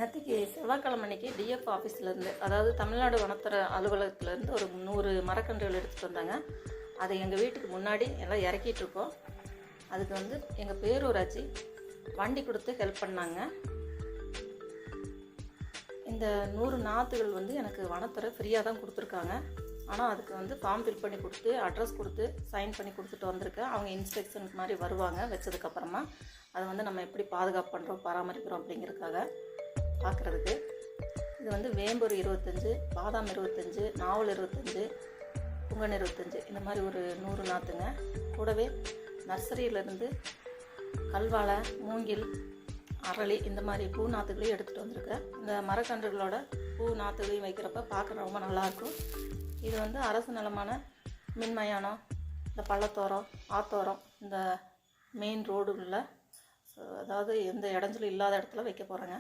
நேற்றுக்கு செவ்வாய்க்கிழமை அன்னைக்கு டிஎஃப் ஆஃபீஸ்லேருந்து, அதாவது தமிழ்நாடு வனத்துறை அலுவலகத்துலேருந்து ஒரு 100 மரக்கன்றுகள் எடுத்துகிட்டு வந்தாங்க. அதை எங்கள் வீட்டுக்கு முன்னாடி எல்லாம் இறக்கிட்டுருக்கோம். அதுக்கு வந்து எங்கள் பேரூராட்சி வண்டி கொடுத்து ஹெல்ப் பண்ணாங்க. இந்த 100 நாற்றுகள் வந்து எனக்கு வனத்துறை ஃப்ரீயாக தான் கொடுத்துருக்காங்க. ஆனால் அதுக்கு வந்து ஃபார்ம் ஃபில் பண்ணி கொடுத்து அட்ரஸ் கொடுத்து சைன் பண்ணி கொடுத்துட்டு வந்திருக்கேன். அவங்க இன்ஸ்பெக்ஷனுக்கு மாதிரி வருவாங்க. வச்சதுக்கப்புறமா அதை வந்து நம்ம எப்படி பாதுகாப்பு பண்ணுறோம், பராமரிக்கிறோம் அப்படிங்கிறதுக்காக பார்க்குறதுக்கு. இது வந்து வேம்பூர் 25, பாதாம் 25, நாவல் 25, புங்கன் 25, இந்த மாதிரி ஒரு 100 நாற்றுங்க. கூடவே நர்சரியிலேருந்து கல்வாழை, மூங்கில், அரளி இந்த மாதிரி பூ நாற்றுகளையும் எடுத்துகிட்டு வந்திருக்கேன். இந்த மரக்கன்றுகளோட பூ நாற்றுகளையும் வைக்கிறப்ப பார்க்க ரொம்ப நல்லாயிருக்கும். இது வந்து அரசு நிலமான மின்மயானம், இந்த பள்ளத்தோரம், ஆத்தோரம், இந்த மெயின் ரோடுகளில், அதாவது எந்த இடைஞ்சலும் இல்லாத இடத்துல வைக்க போகிறேங்க.